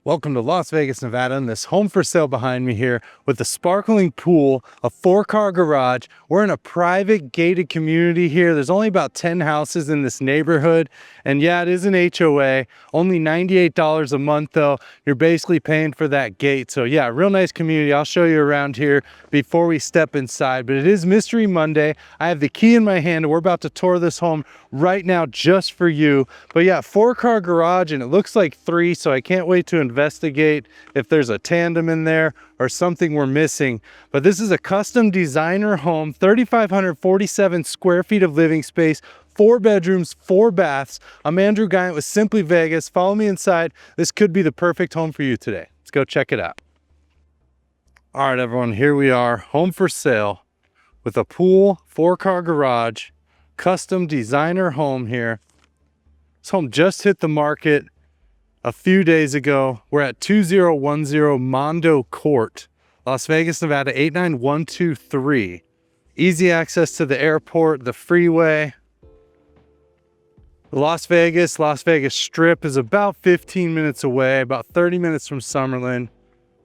Welcome to Las Vegas, Nevada, and this home for sale behind me here with a sparkling pool, a 4-car garage. We're in a private gated community here. There's only about 10 houses in this neighborhood. And yeah, it is an HOA, only $98 a month though. You're basically paying for that gate. So yeah, real nice community. I'll show you around here before we step inside, but it is Mystery Monday. I have the key in my hand and we're about to tour this home right now just for you. But yeah, 4-car garage and it looks like 3, so I can't wait to investigate if there's a tandem in there or something we're missing. But this is a custom designer home, 3,547 square feet of living space, 4 bedrooms, 4 baths. I'm Andrew Guiant with Simply Vegas. Follow me inside. This could be the perfect home for you today. Let's go check it out. All right, everyone, here we are, home for sale with a pool, 4-car garage, custom designer home here. This home just hit the market a few days ago. We're at 2010 Mondo Court, Las Vegas, Nevada, 89123. Easy access to the airport, the freeway. The Las Vegas Strip is about 15 minutes away, about 30 minutes from Summerlin.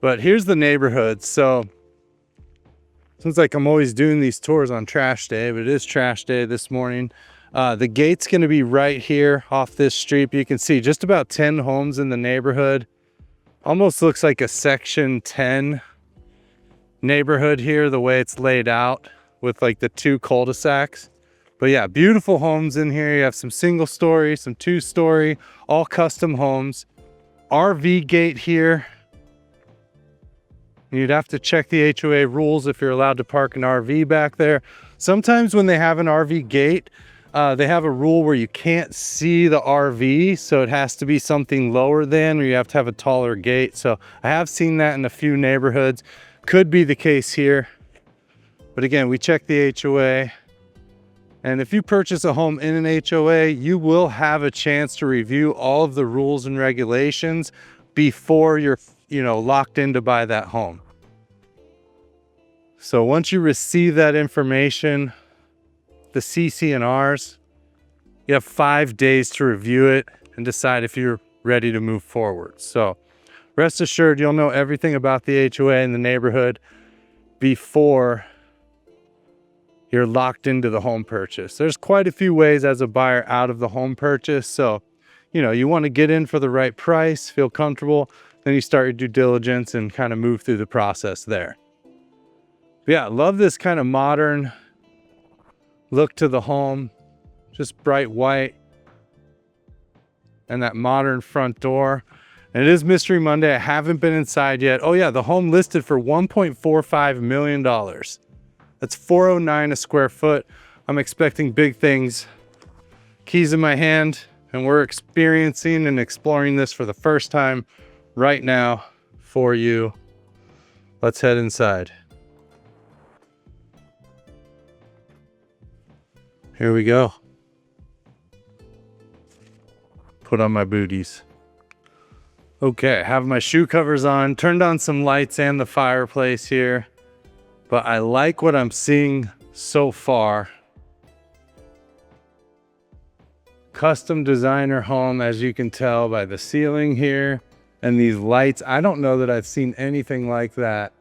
But here's the neighborhood. So seems like I'm always doing these tours on trash day, but it is trash day this morning. The gate's going to be right here off this street. You can see just about 10 homes in the neighborhood. Almost looks like a section 10 neighborhood here, the way it's laid out with like the 2 cul-de-sacs. But yeah, beautiful homes in here. You have some single story, some 2-story, all custom homes. RV gate here. You'd have to check the HOA rules if you're allowed to park an RV back there. Sometimes when they have an RV gate, they have a rule where you can't see the RV, so it has to be something lower than, or you have to have a taller gate. So I have seen that in a few neighborhoods. Could be the case here. But again, we check the HOA. And if you purchase a home in an HOA, you will have a chance to review all of the rules and regulations before you're locked in to buy that home. So once you receive that information, the CC&Rs, you have 5 days to review it and decide if you're ready to move forward. So rest assured, you'll know everything about the HOA in the neighborhood before you're locked into the home purchase. There's quite a few ways as a buyer out of the home purchase. So, you want to get in for the right price, feel comfortable, then you start your due diligence and kind of move through the process there. But yeah, I love this kind of modern look to the home, just bright white and that modern front door. And it is Mystery Monday. I haven't been inside yet. Oh yeah, the home listed for $1.45 million. That's $409 a square foot. I'm expecting big things. Keys in my hand, and we're experiencing and exploring this for the first time right now for you. Let's head inside. Here we go. Put on my booties. Okay, I have my shoe covers on, turned on some lights and the fireplace here. But I like what I'm seeing so far. Custom designer home, as you can tell by the ceiling here and these lights. I don't know that I've seen anything like that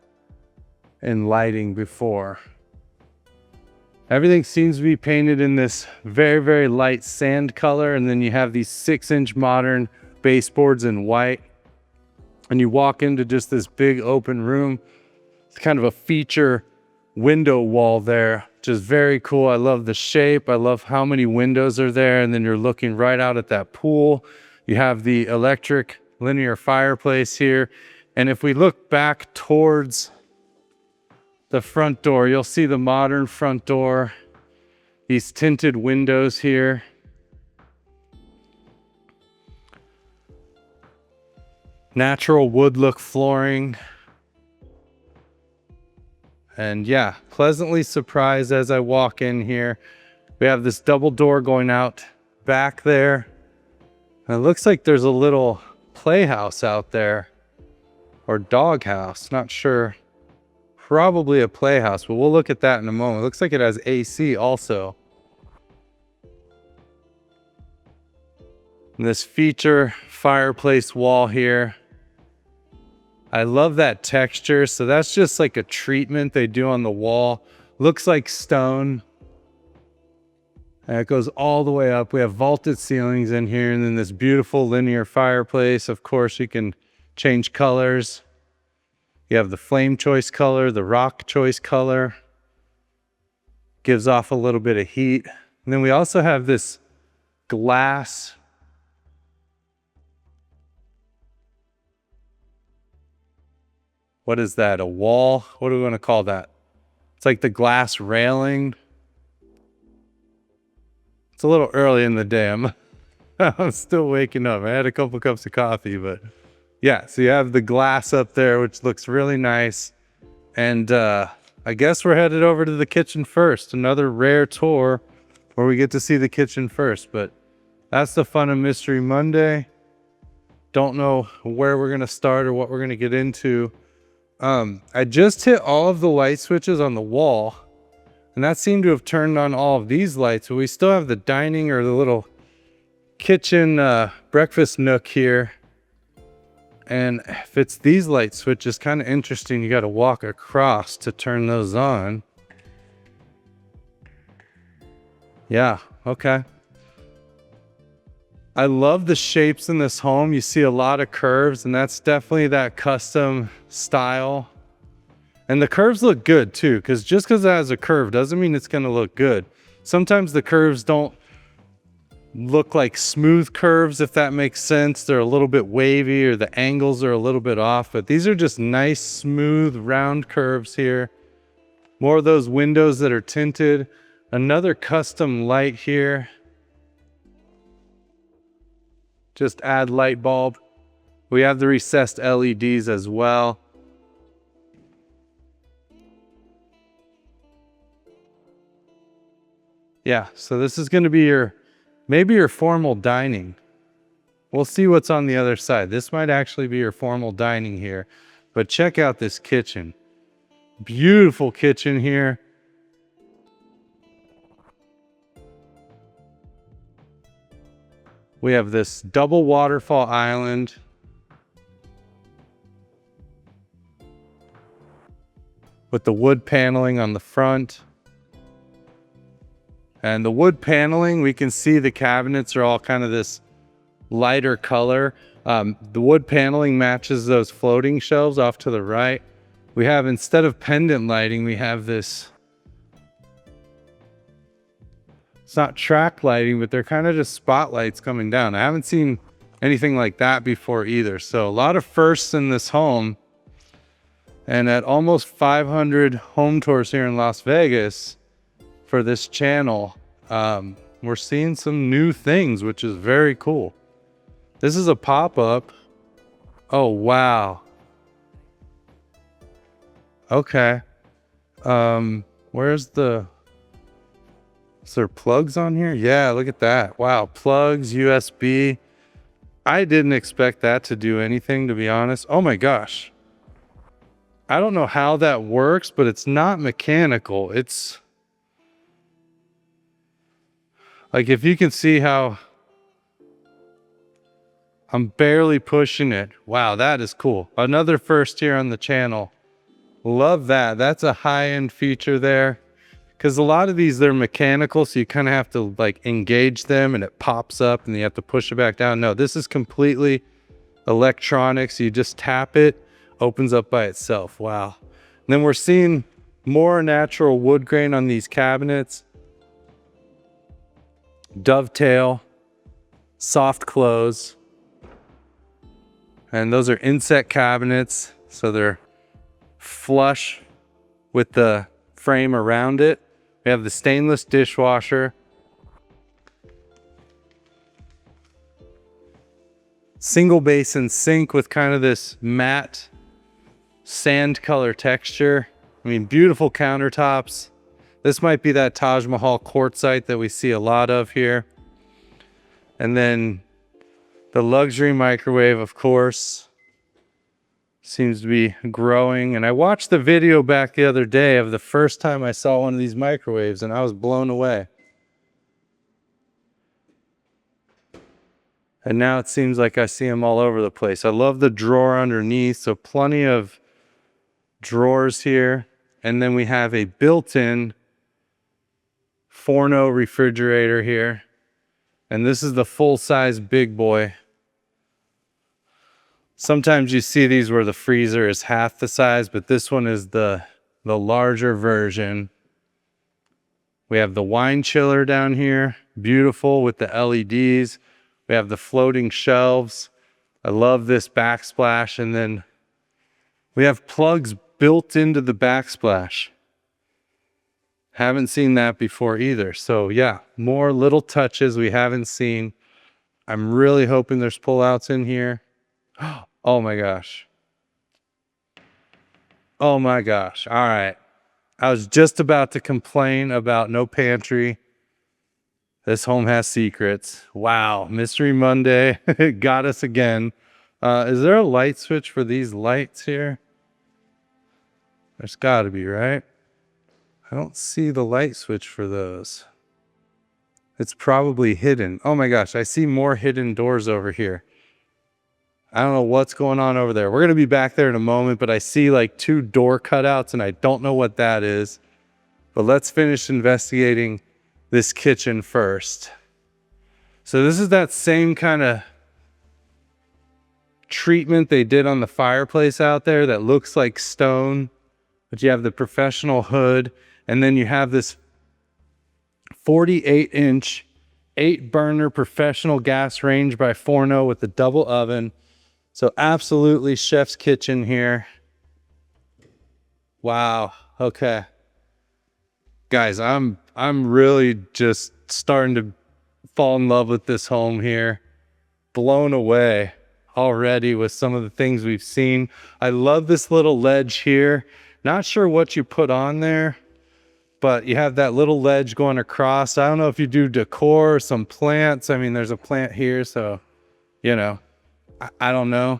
in lighting before. Everything seems to be painted in this very, very light sand color. And then you have these 6-inch modern baseboards in white. And you walk into just this big open room. It's kind of a feature window wall there, which is very cool. I love the shape. I love how many windows are there. And then you're looking right out at that pool. You have the electric linear fireplace here. And if we look back towards the front door, you'll see the modern front door, these tinted windows here. Natural wood look flooring. And yeah, pleasantly surprised as I walk in here. We have this double door going out back there. And it looks like there's a little playhouse out there, or dog house, not sure. Probably a playhouse, but we'll look at that in a moment. It looks like it has AC also. And this feature fireplace wall here I love that texture. So that's just like a treatment they do on the wall. Looks like stone. And it goes all the way up. We have vaulted ceilings in here, and then this beautiful linear fireplace. Of course, you can change colors. You have the flame choice color, the rock choice color. Gives off a little bit of heat. And then we also have this glass. What is that? A wall? What do we want to call that? It's like the glass railing. It's a little early in the day. I'm still waking up. I had a couple cups of coffee, but yeah. So you have the glass up there, which looks really nice. And I guess we're headed over to the kitchen first. Another rare tour where we get to see the kitchen first. But that's the fun of Mystery Monday. Don't know where we're gonna start or what we're gonna get into. I just hit all of the light switches on the wall, and that seemed to have turned on all of these lights, but we still have the dining or the little kitchen breakfast nook here. And if it's these light switches, kind of interesting. You got to walk across to turn those on. Yeah, okay. I love the shapes in this home. You see a lot of curves, and that's definitely that custom style. And the curves look good too, because just because it has a curve doesn't mean it's going to look good. Sometimes the curves don't look like smooth curves, if that makes sense. They're a little bit wavy, or the angles are a little bit off, but these are just nice, smooth, round curves here. More of those windows that are tinted. Another custom light here. Just add light bulb. We have the recessed LEDs as well. Yeah, so this is going to be maybe your formal dining. We'll see what's on the other side. This might actually be your formal dining here. But check out this kitchen. Beautiful kitchen here. We have this double waterfall island. With the wood paneling on the front. And the wood paneling, we can see the cabinets are all kind of this lighter color. The wood paneling matches those floating shelves off to the right. We have, instead of pendant lighting, we have this. It's not track lighting, but they're kind of just spotlights coming down. I haven't seen anything like that before either. So a lot of firsts in this home. And at almost 500 home tours here in Las Vegas for this channel, we're seeing some new things, which is very cool. This is a pop-up. Oh, wow. Okay. Is there plugs on here? Yeah, look at that. Wow, plugs, USB. I didn't expect that to do anything, to be honest. Oh my gosh. I don't know how that works, but it's not mechanical. It's like, if you can see how I'm barely pushing it. Wow, that is cool. Another first here on the channel. Love that. That's a high-end feature there. Because a lot of these, they're mechanical, so you kind of have to like engage them and it pops up and you have to push it back down. No, this is completely electronic. So you just tap it, opens up by itself. Wow. And then we're seeing more natural wood grain on these cabinets. Dovetail, soft close. And those are inset cabinets, so they're flush with the frame around it. We have the stainless dishwasher. Single basin sink with kind of this matte sand color texture. I mean, beautiful countertops. This might be that Taj Mahal quartzite that we see a lot of here. And then the luxury microwave, of course, seems to be growing. And I watched the video back the other day of the first time I saw one of these microwaves, and I was blown away. And now it seems like I see them all over the place. I love the drawer underneath, so plenty of drawers here. And then we have a built-in Forno refrigerator here. And this is the full-size big boy. Sometimes you see these where the freezer is half the size, but this one is the larger version. We have the wine chiller down here, beautiful with the LEDs. We have the floating shelves. I love this backsplash. And then we have plugs built into the backsplash. Haven't seen that before either. So yeah, more little touches we haven't seen. I'm really hoping there's pullouts in here. Oh my gosh. Oh my gosh. All right. I was just about to complain about no pantry. This home has secrets. Wow. Mystery Monday got us again. Is there a light switch for these lights here? There's got to be, right? I don't see the light switch for those. It's probably hidden. Oh my gosh, I see more hidden doors over here. I don't know what's going on over there. We're going to be back there in a moment, but I see like 2 door cutouts and I don't know what that is. But let's finish investigating this kitchen first. So this is that same kind of treatment they did on the fireplace out there that looks like stone, but you have the professional hood, and then you have this 48-inch 8-burner professional gas range by Forno with the double oven. So absolutely chef's kitchen here. Wow. Okay. Guys, I'm really just starting to fall in love with this home here. Blown away already with some of the things we've seen. I love this little ledge here. Not sure what you put on there, but you have that little ledge going across. I don't know if you do decor or some plants. I mean, there's a plant here, so, you know, I don't know.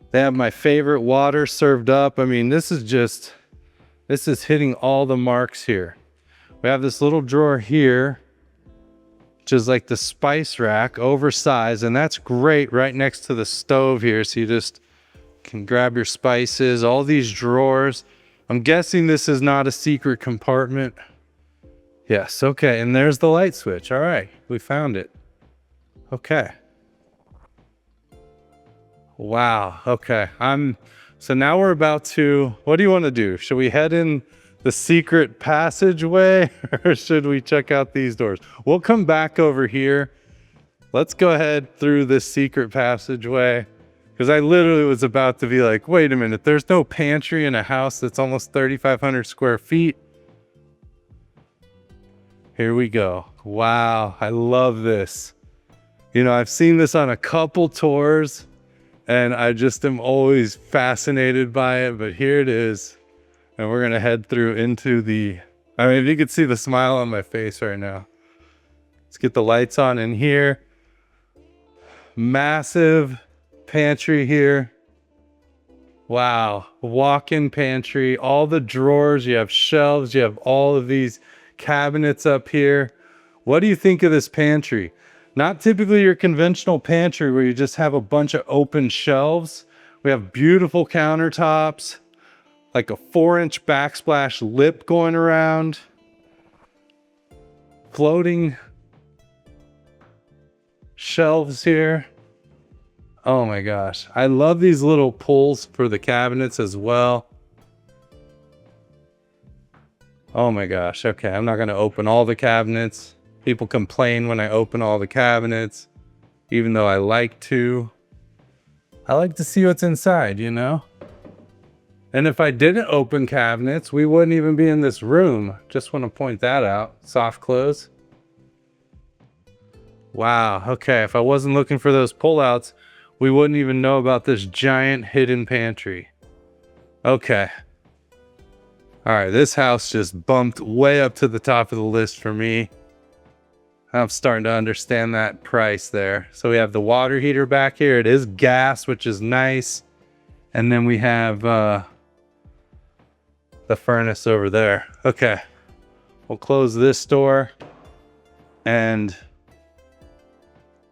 They have my favorite water served up. I mean, this is hitting all the marks here. We have this little drawer here, which is like the spice rack, oversized, and that's great right next to the stove here. So you just can grab your spices, all these drawers. I'm guessing this is not a secret compartment. Yes, okay, and there's the light switch. All right, we found it. Okay. Wow, okay. So now we're about to, what do you want to do? Should we head in the secret passageway or should we check out these doors? We'll come back over here. Let's go ahead through this secret passageway, because I literally was about to be like, wait a minute, there's no pantry in a house that's almost 3,500 square feet. Here we go. Wow, I love this. You know, I've seen this on a couple tours and I just am always fascinated by it, but here it is. And we're gonna head through into the, I mean, if you could see the smile on my face right now. Let's get the lights on in here. Massive pantry here. Wow, walk-in pantry, all the drawers, you have shelves, you have all of these cabinets up here. What do you think of this pantry? Not typically your conventional pantry where you just have a bunch of open shelves. We have beautiful countertops, like a 4-inch backsplash lip going around. Floating shelves here. Oh my gosh. I love these little pulls for the cabinets as well. Oh my gosh. Okay, I'm not going to open all the cabinets. People complain when I open all the cabinets, even though I like to. I like to see what's inside, you know? And if I didn't open cabinets, we wouldn't even be in this room. Just want to point that out. Soft close. Wow, okay, if I wasn't looking for those pullouts, we wouldn't even know about this giant hidden pantry. Okay. All right, this house just bumped way up to the top of the list for me. I'm starting to understand that price there. So we have the water heater back here. It is gas, which is nice. And then we have the furnace over there. Okay, we'll close this door and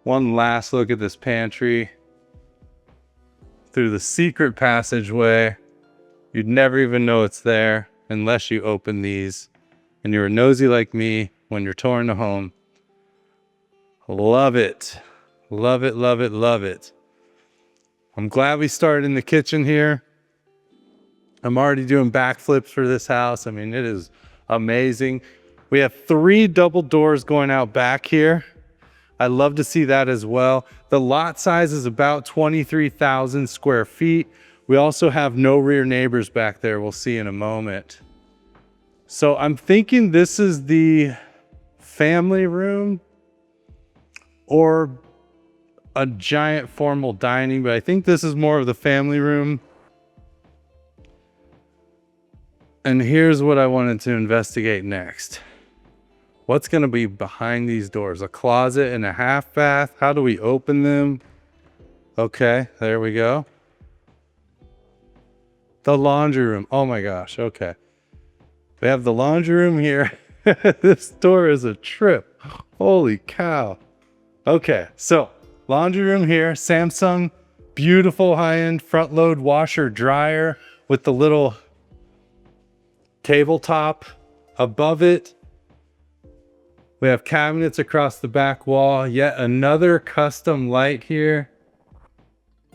One last look at this pantry through the secret passageway. You'd never even know it's there unless you open these and you're nosy like me when you're touring a home. Love it. Love it, love it, love it. I'm glad we started in the kitchen here. I'm already doing backflips for this house. I mean, it is amazing. We have 3 double doors going out back here. I love to see that as well. The lot size is about 23,000 square feet. We also have no rear neighbors back there. We'll see in a moment. So I'm thinking this is the family room or a giant formal dining, but I think this is more of the family room. And here's what I wanted to investigate next. What's gonna be behind these doors? A closet and a half bath? How do we open them? Okay, there we go. The laundry room, oh my gosh, okay. We have the laundry room here. This door is a trip, holy cow. Okay, so laundry room here, Samsung, beautiful high-end front load washer dryer with the little tabletop above it. We have cabinets across the back wall, yet another custom light here.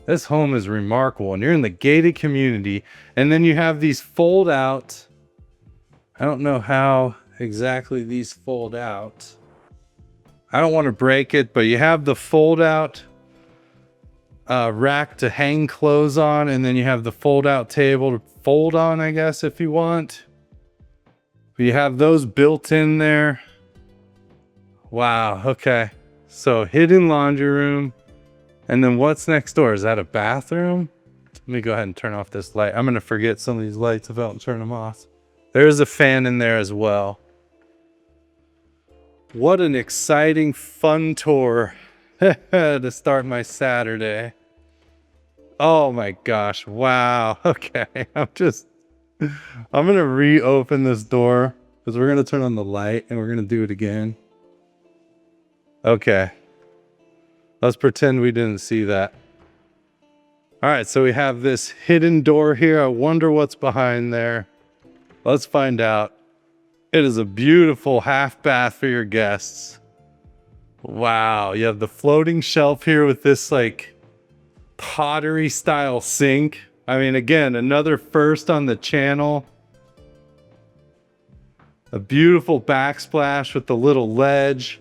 This home is remarkable, and you're in the gated community, and then you have these fold out. I don't know how exactly these fold out. I don't want to break it, but you have the fold out rack to hang clothes on, and then you have the fold out table to fold on, I guess, if you want. But you have those built in there. Wow, okay. So hidden laundry room. And then what's next door? Is that a bathroom? Let me go ahead and turn off this light. I'm gonna forget some of these lights if I don't turn them off. There's a fan in there as well. What an exciting, fun tour to start my Saturday. Oh my gosh, wow. Okay, I'm gonna reopen this door because we're gonna turn on the light and we're gonna do it again. Okay. Let's pretend we didn't see that. All right, so we have this hidden door here. I wonder what's behind there. Let's find out. It is a beautiful half bath for your guests. Wow, you have the floating shelf here with this like pottery style sink. I mean, again, another first on the channel. A beautiful backsplash with the little ledge.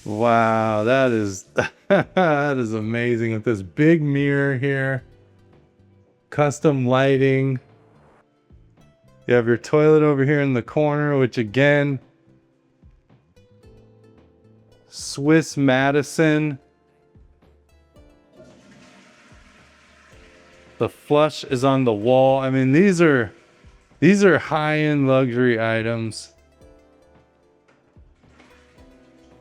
Wow, that is that is amazing with this big mirror here. Custom lighting. You have your toilet over here in the corner, which again, Swiss Madison. The flush is on the wall. I mean, these are high-end luxury items.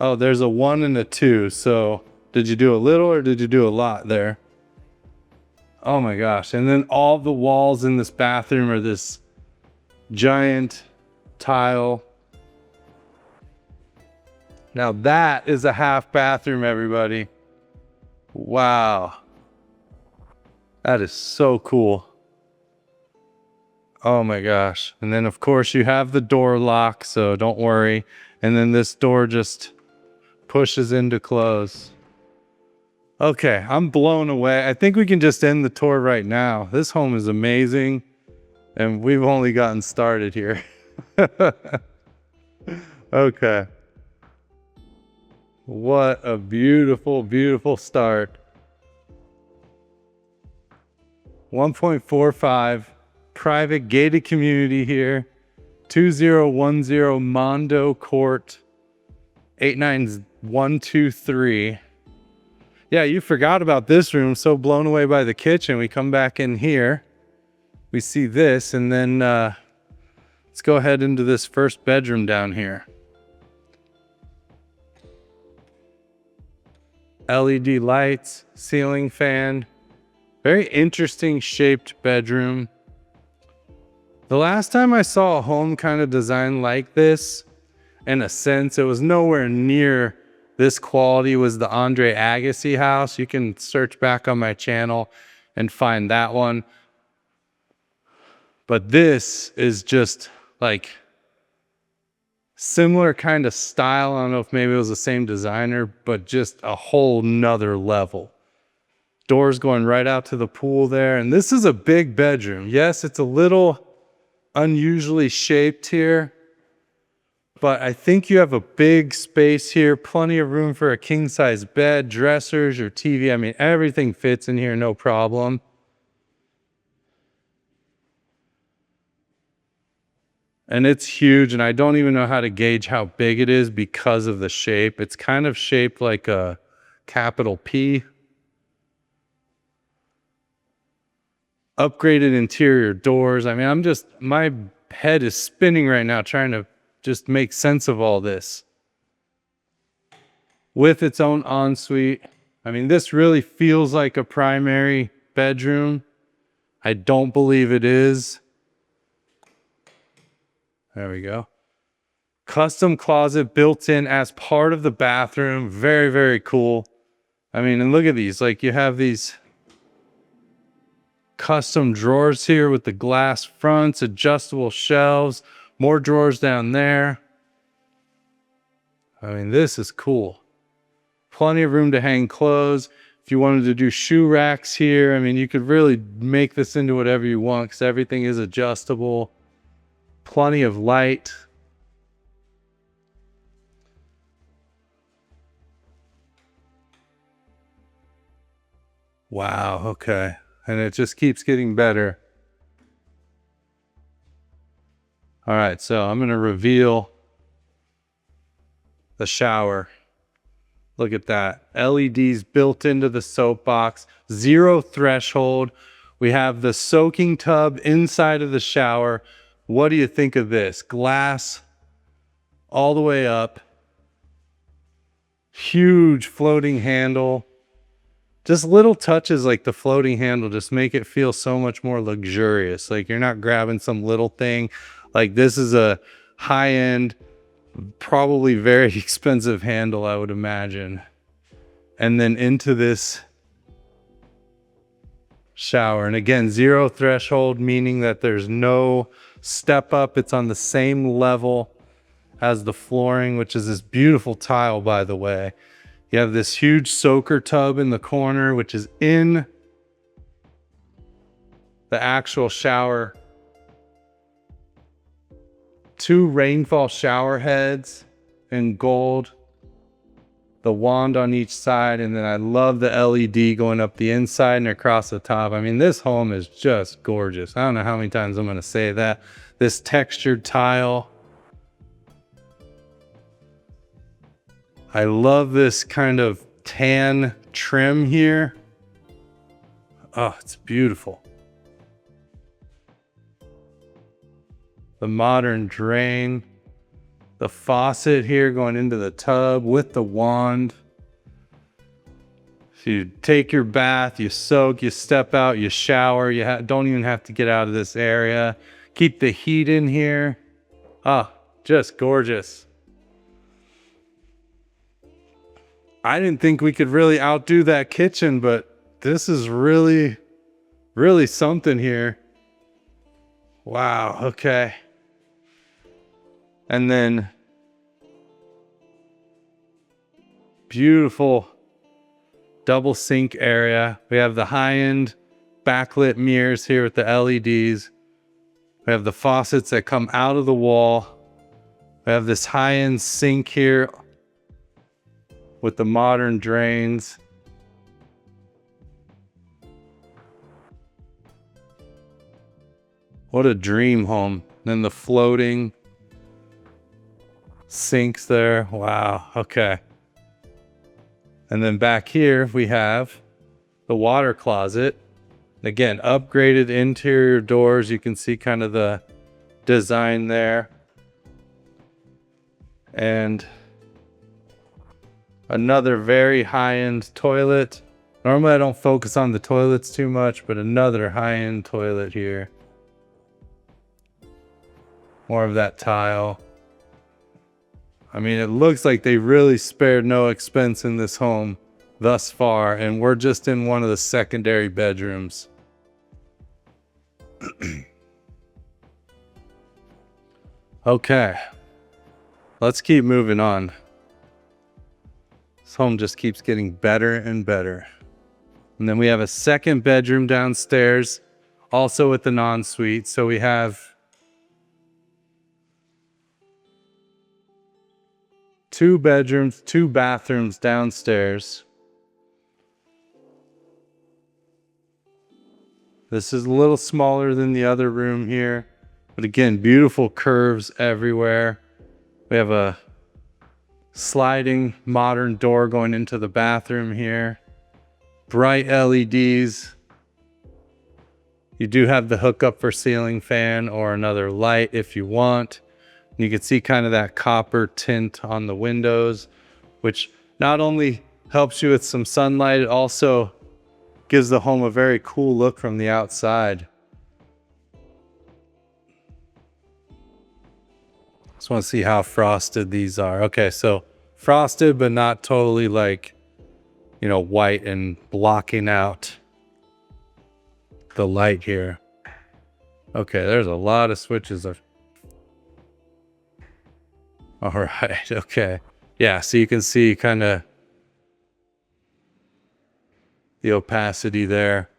Oh, there's a 1 and a 2. So did you do a little or did you do a lot there? Oh my gosh. And then all the walls in this bathroom are this giant tile. Now that is a half bathroom, everybody. Wow. That is so cool. Oh my gosh. And then of course you have the door lock, so don't worry. And then this door just pushes into close. Okay, I'm blown away. I think we can just end the tour right now. This home is amazing, and we've only gotten started here. Okay. What a beautiful, beautiful start. 1.45 private gated community here. 2010 Mondo Court 89123. Yeah, you forgot about this room. So blown away by the kitchen. We come back in here. We see this, and then let's go ahead into this first bedroom down here. LED lights, ceiling fan. Very interesting shaped bedroom. The last time I saw a home kind of designed like this, in a sense. It was nowhere near this quality was the Andre Agassi house. You can search back on my channel and find that one. But this is just like similar kind of style. I don't know if maybe it was the same designer, but just a whole nother level. Doors going right out to the pool there. And this is a big bedroom. Yes, it's a little unusually shaped here, but I think you have a big space here, plenty of room for a king size bed, dressers, your TV. I mean, everything fits in here, no problem. And it's huge, and I don't even know how to gauge how big it is because of the shape. It's kind of shaped like a capital P. Upgraded interior doors. I mean, my head is spinning right now trying to just make sense of all this. With its own ensuite. I mean, this really feels like a primary bedroom. I don't believe it is. There we go. Custom closet built in as part of the bathroom. Very, very cool. I mean, and look at these. Like, you have these custom drawers here with the glass fronts, adjustable shelves, more drawers down there. I mean, this is cool. Plenty of room to hang clothes. If you wanted to do shoe racks here, I mean, you could really make this into whatever you want because everything is adjustable. Plenty of light. Wow, okay. And it just keeps getting better. All right, so I'm going to reveal the shower. Look at that. LEDs built into the soap box. Zero threshold. We have the soaking tub inside of the shower. What do you think of this? Glass all the way up. Huge floating handle. Just little touches like the floating handle just make it feel so much more luxurious. Like you're not grabbing some little thing. Like this is a high-end, probably very expensive handle, I would imagine. And then into this shower. And again, zero threshold, meaning that there's no step up. It's on the same level as the flooring, which is this beautiful tile, by the way. You have this huge soaker tub in the corner, which is in the actual shower. 2 rainfall shower heads in gold. The wand on each side. And then I love the LED going up the inside and across the top. I mean, this home is just gorgeous. I don't know how many times I'm going to say that. This textured tile. I love this kind of tan trim here. Oh, it's beautiful. The modern drain. The faucet here going into the tub with the wand. So you take your bath, you soak, you step out, you shower. You don't even have to get out of this area. Keep the heat in here. Oh, just gorgeous. I didn't think we could really outdo that kitchen, but this is really, really something here. Wow, okay. And then beautiful double sink area. We have the high-end backlit mirrors here with the LEDs. We have the faucets that come out of the wall. We have this high-end sink here with the modern drains. What a dream home. Then the floating sinks there. Wow, okay. And then back here we have the water closet. Again, upgraded interior doors. You can see kind of the design there. And another very high-end toilet. Normally I don't focus on the toilets too much, but another high-end toilet here. More of that tile. I mean, it looks like they really spared no expense in this home thus far, and we're just in one of the secondary bedrooms. Okay, let's keep moving on. This home just keeps getting better and better. And then we have a second bedroom downstairs, also with an ensuite. So we have 2 bedrooms, 2 bathrooms downstairs. This is a little smaller than the other room here, but again, beautiful curves everywhere. We have a sliding modern door going into the bathroom here. Bright LEDs. You do have the hookup for ceiling fan or another light if you want. You can see kind of that copper tint on the windows, which not only helps you with some sunlight, it also gives the home a very cool look from the outside. Just want to see how frosted these are. Okay, so frosted, but not totally like, you know, white and blocking out the light here. Okay, there's a lot of switches. All right, okay. Yeah, so you can see kind of the opacity there.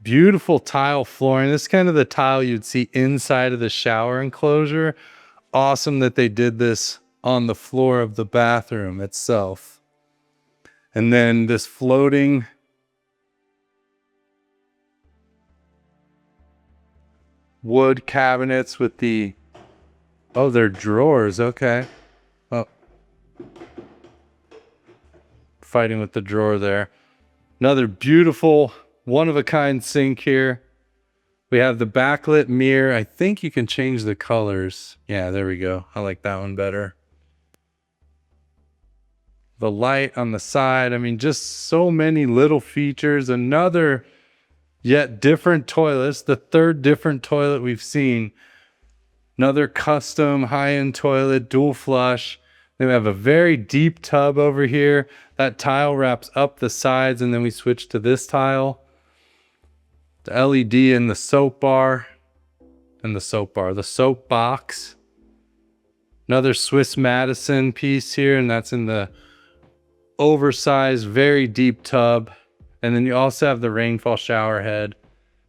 Beautiful tile flooring. This is kind of the tile you'd see inside of the shower enclosure. Awesome that they did this on the floor of the bathroom itself. And then this floating wood cabinets with the, oh, they're drawers. Okay. Oh, fighting with the drawer there. Another beautiful one-of-a-kind sink here. We have the backlit mirror. I think you can change the colors. Yeah, there we go. I like that one better. The light on the side. I mean, just so many little features. Another yet different toilets. The third different toilet we've seen. Another custom high-end toilet, dual flush. Then we have a very deep tub over here. That tile wraps up the sides, and then we switch to this tile. The LED in the soap bar, the soap box. Another Swiss Madison piece here, and that's in the oversized, very deep tub. And then you also have the rainfall shower head.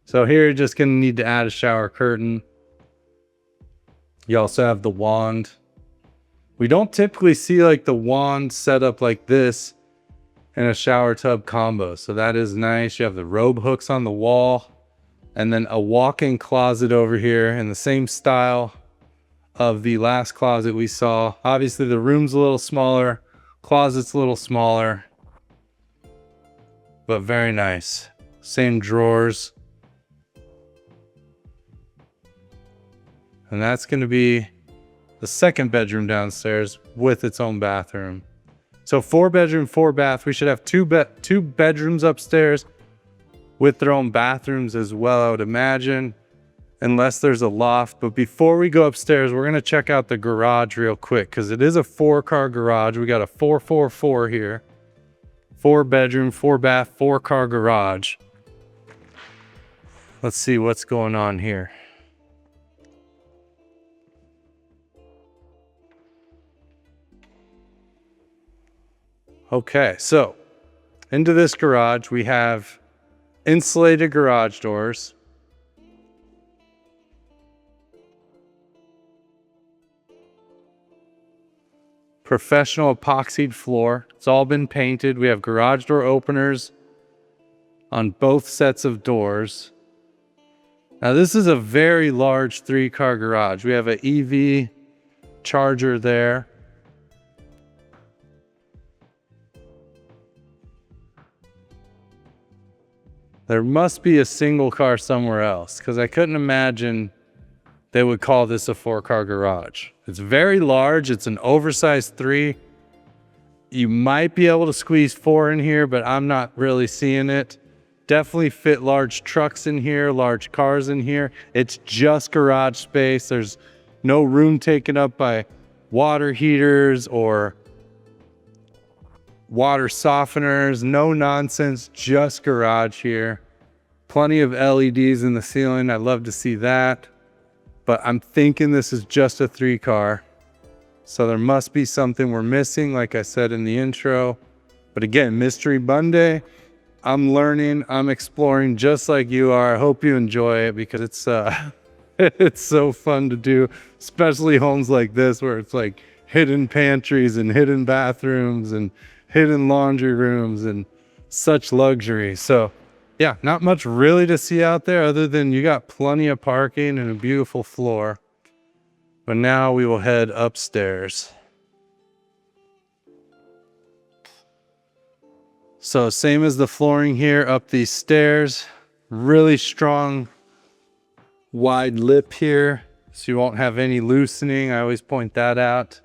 So here you're just gonna need to add a shower curtain. You also have the wand. We don't typically see like the wand set up like this in a shower tub combo. So that is nice. You have the robe hooks on the wall and then a walk-in closet over here in the same style of the last closet we saw. Obviously the room's a little smaller, closet's a little smaller, but very nice. Same drawers. And that's going to be the second bedroom downstairs with its own bathroom. So 4 bedroom, 4 bath. We should have two bedrooms upstairs with their own bathrooms as well, I would imagine, unless there's a loft. But before we go upstairs, we're going to check out the garage real quick because it is a 4-car garage. We got a 444 here. 4 bedroom, 4 bath, 4-car garage. Let's see what's going on here. Okay, so into this garage, we have insulated garage doors. Professional epoxied floor. It's all been painted. We have garage door openers on both sets of doors. Now this is a very large 3-car garage. We have an EV charger there. There must be a single car somewhere else because I couldn't imagine they would call this a 4-car garage. It's very large. It's an oversized 3. You might be able to squeeze 4 in here, but I'm not really seeing it. Definitely fit large trucks in here, large cars in here. It's just garage space. There's No room taken up by water heaters or water softeners, no nonsense, just garage here. Plenty of LEDs in the ceiling. I'd love to see that, but I'm thinking this is just a 3-car. So there must be something we're missing, like I said in the intro. But again, Mystery Monday, I'm learning, I'm exploring just like you are. I hope you enjoy it because it's it's so fun to do, especially homes like this where it's like hidden pantries and hidden bathrooms and hidden laundry rooms and such luxury. So yeah, not much really to see out there other than you got plenty of parking and a beautiful floor. But now we will head upstairs. So same as the flooring here, up these stairs, really strong wide lip here, so you won't have any loosening. I always point that out.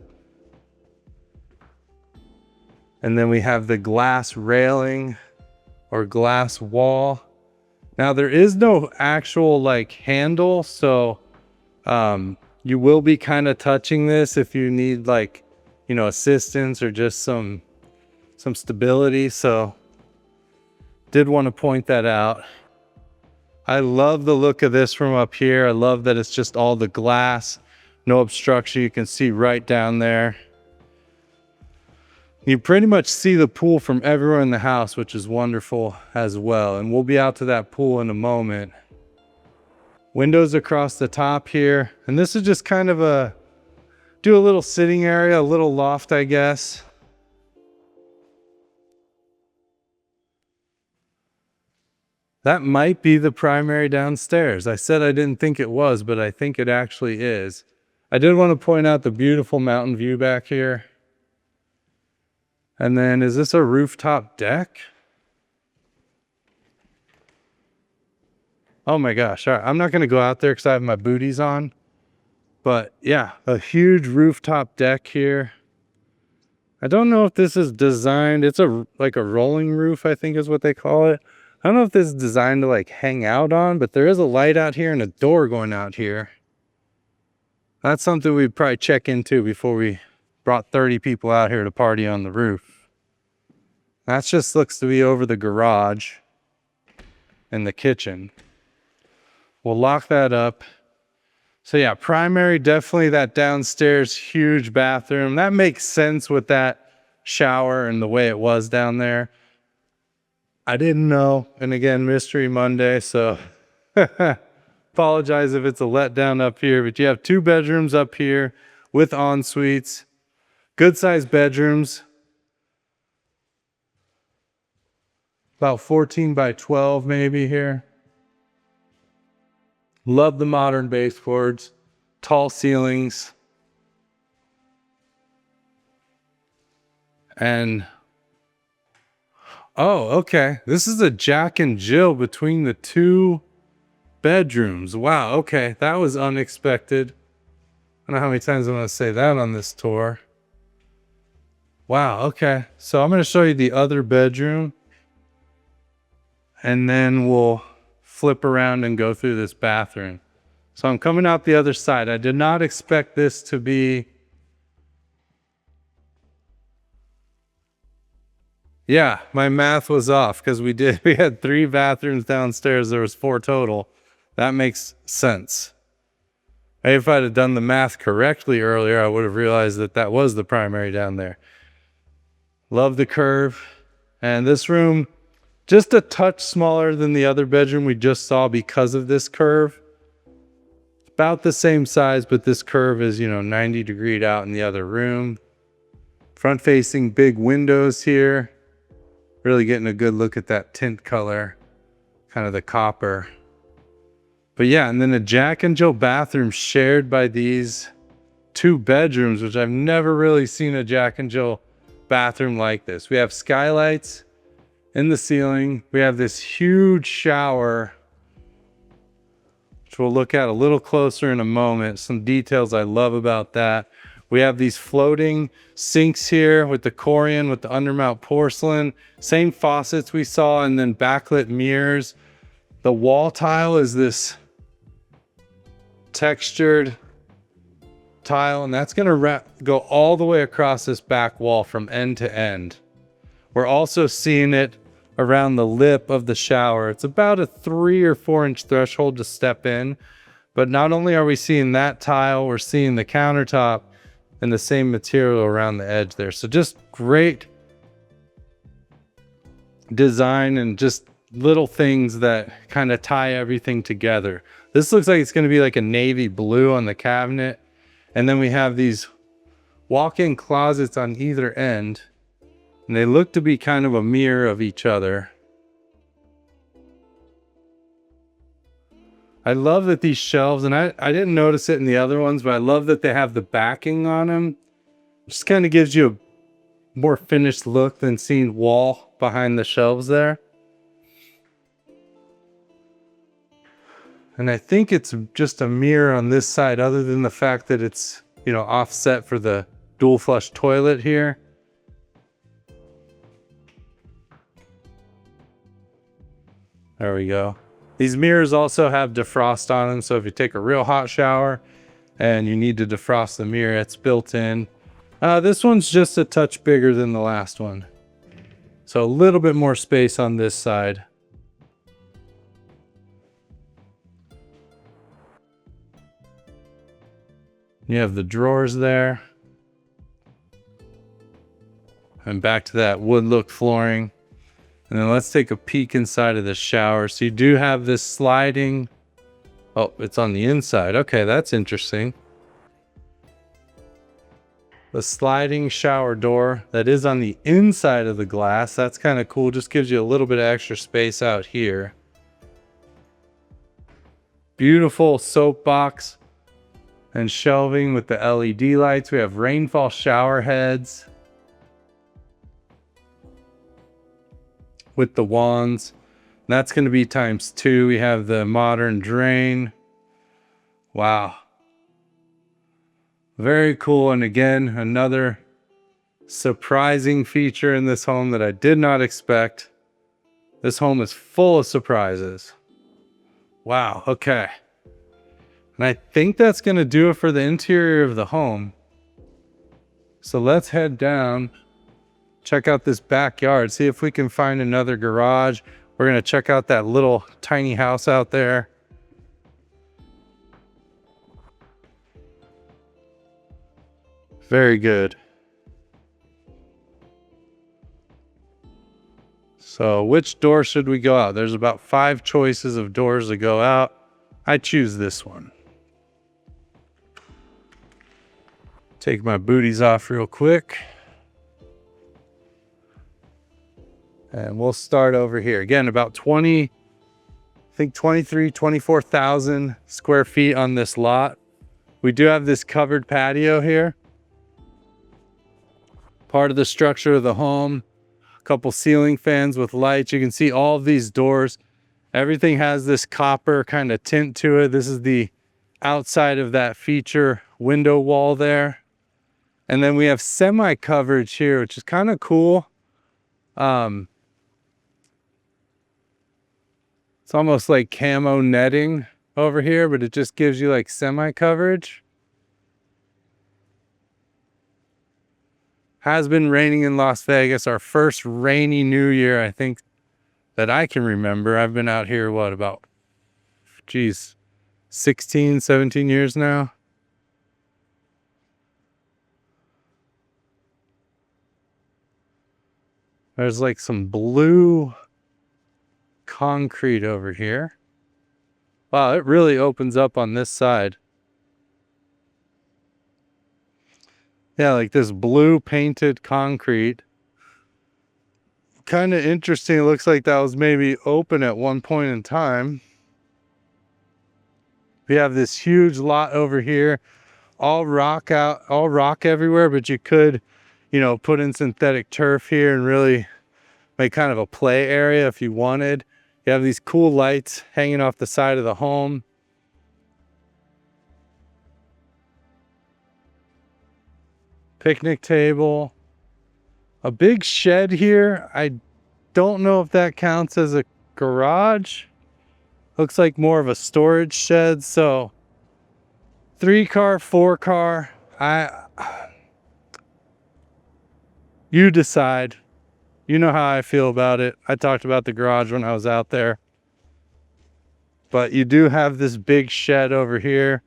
And then we have the glass railing or glass wall. Now there is no actual like handle, so you will be kind of touching this if you need like, you know, assistance or just some stability. So did want to point that out. I love the look of this from up here. I love that it's just all the glass, no obstruction. You can see right down there. You pretty much see the pool from everywhere in the house, which is wonderful as well. And we'll be out to that pool in a moment. Windows across the top here. And this is just kind of a little sitting area, a little loft, I guess. That might be the primary downstairs. I said I didn't think it was, but I think it actually is. I did want to point out the beautiful mountain view back here. And then, is this a rooftop deck? Oh my gosh, all right, I'm not gonna go out there because I have my booties on. But yeah, a huge rooftop deck here. I don't know if this is designed, it's like a rolling roof, I think is what they call it. I don't know if this is designed to like hang out on, but there is a light out here and a door going out here. That's something we'd probably check into before we brought 30 people out here to party on the roof. That just looks to be over the garage and the kitchen. We'll lock that up. So yeah, primary, definitely that downstairs huge bathroom. That makes sense with that shower and the way it was down there. I didn't know, and again, Mystery Monday, so apologize if it's a letdown up here, but you have 2 bedrooms up here with en-suites, good sized bedrooms, about 14 by 12 maybe here. Love the modern baseboards, tall ceilings, and oh, okay. This is a Jack and Jill between the 2 bedrooms. Wow, okay. That was unexpected. I don't know how many times I'm going to say that on this tour. Wow, okay. So I'm going to show you the other bedroom. And then we'll flip around and go through this bathroom. So I'm coming out the other side. I did not expect this to be... Yeah, my math was off because we had 3 bathrooms downstairs. There was 4 total. That makes sense. Maybe if I'd have done the math correctly earlier, I would have realized that that was the primary down there. Love the curve. And this room, just a touch smaller than the other bedroom we just saw because of this curve. About the same size, but this curve is, 90 degrees out in the other room. Front facing big windows here. Really getting a good look at that tint color, kind of the copper. But yeah, and then a Jack and Jill bathroom shared by these 2 bedrooms, which I've never really seen a Jack and Jill bathroom like this. We have skylights in the ceiling. We have this huge shower, which we'll look at a little closer in a moment. Some details I love about that. We have these floating sinks here with the Corian, with the undermount porcelain. Same faucets we saw, and then backlit mirrors. The wall tile is this textured tile, and that's gonna go all the way across this back wall from end to end. We're also seeing it around the lip of the shower. It's about a 3 or 4 inch threshold to step in, but not only are we seeing that tile, we're seeing the countertop and the same material around the edge there. So just great design and just little things that kind of tie everything together. This looks like it's going to be like a navy blue on the cabinet. And then we have these walk-in closets on either end. And they look to be kind of a mirror of each other. I love that these shelves, and I didn't notice it in the other ones, but I love that they have the backing on them. Just kind of gives you a more finished look than seeing wall behind the shelves there. And I think it's just a mirror on this side, other than the fact that it's, you know, offset for the dual flush toilet here. There we go. These mirrors also have defrost on them, so if you take a real hot shower and you need to defrost the mirror, it's built in. This one's just a touch bigger than the last one. So a little bit more space on this side. You have the drawers there. And back to that wood look flooring. And then let's take a peek inside of the shower. So you do have this sliding. Oh, it's on the inside. Okay, that's interesting. The sliding shower door that is on the inside of the glass. That's kind of cool. Just gives you a little bit of extra space out here. Beautiful soap box and shelving with the LED lights. We have rainfall shower heads with the wands. And that's going to be ×2. We have the modern drain. Wow. Very cool. And again, another surprising feature in this home that I did not expect. This home is full of surprises. Wow. Okay. And I think that's going to do it for the interior of the home. So let's head down, check out this backyard, see if we can find another garage. We're going to check out that little tiny house out there. Very good. So which door should we go out? There's about 5 choices of doors to go out. I choose this one. Take my booties off real quick. And we'll start over here. Again, about 24,000 square feet on this lot. We do have this covered patio here. Part of the structure of the home. A couple ceiling fans with lights. You can see all of these doors. Everything has this copper kind of tint to it. This is the outside of that feature window wall there. And then we have semi coverage here, which is kind of cool. It's almost like camo netting over here, but it just gives you like semi coverage. Has been raining in Las Vegas, our first rainy New Year, I think, that I can remember. I've been out here, what, about, 16, 17 years now? There's like some blue concrete over here. Wow, it really opens up on this side. Yeah, like this blue painted concrete. Kind of interesting. It looks like that was maybe open at one point in time. We have this huge lot over here, all rock everywhere, but you could, you know, put in synthetic turf here and really make kind of a play area if you wanted. You have these cool lights hanging off the side of the home. Picnic table. A big shed here. I don't know if that counts as a garage. Looks like more of a storage shed. So 3-car, 4-car, You decide. You know how I feel about it. I talked about the garage when I was out there. But you do have this big shed over here.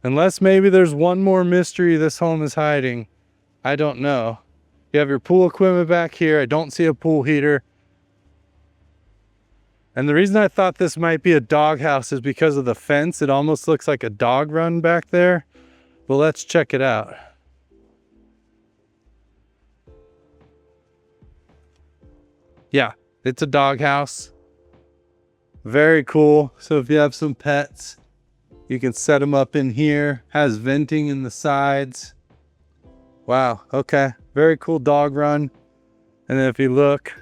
Unless maybe there's one more mystery this home is hiding. I don't know. You have your pool equipment back here. I don't see a pool heater. And the reason I thought this might be a doghouse is because of the fence. It almost looks like a dog run back there. But let's check it out. Yeah, it's a doghouse. Very cool. So if you have some pets, you can set them up in here. Has venting in the sides. Wow, okay. Very cool dog run. And then if you look,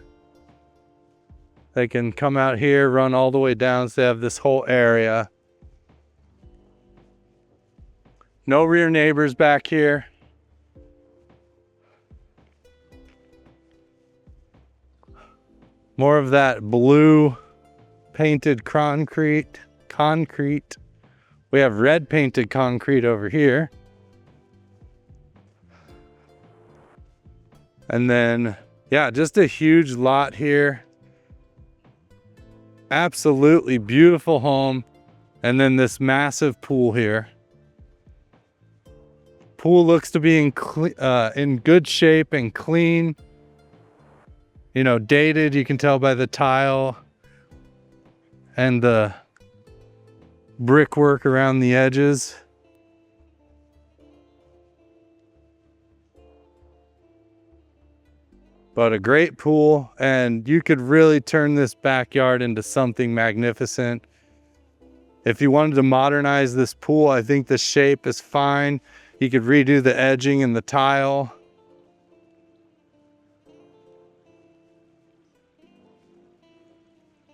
they can come out here, run all the way down. So they have this whole area. No rear neighbors back here. More of that blue painted concrete. We have red painted concrete over here. And then, yeah, just a huge lot here. Absolutely beautiful home. And then this massive pool here. Pool looks to be in good shape and clean. You know, dated, you can tell by the tile and the brickwork around the edges. But a great pool, and you could really turn this backyard into something magnificent. If you wanted to modernize this pool, I think the shape is fine. You could redo the edging and the tile.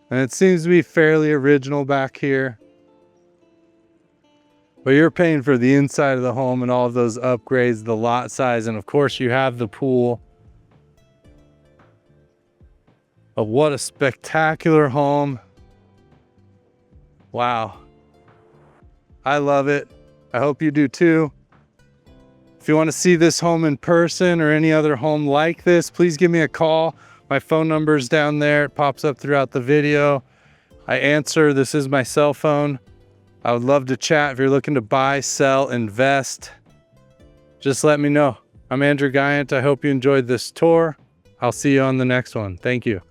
And it seems to be fairly original back here. But you're paying for the inside of the home and all of those upgrades, the lot size, and of course you have the pool. But what a spectacular home. Wow. I love it. I hope you do too. If you want to see this home in person or any other home like this, please give me a call. My phone number is down there. It pops up throughout the video. I answer. This is my cell phone. I would love to chat. If you're looking to buy, sell, invest, just let me know. I'm Andrew Guiant. I hope you enjoyed this tour. I'll see you on the next one. Thank you.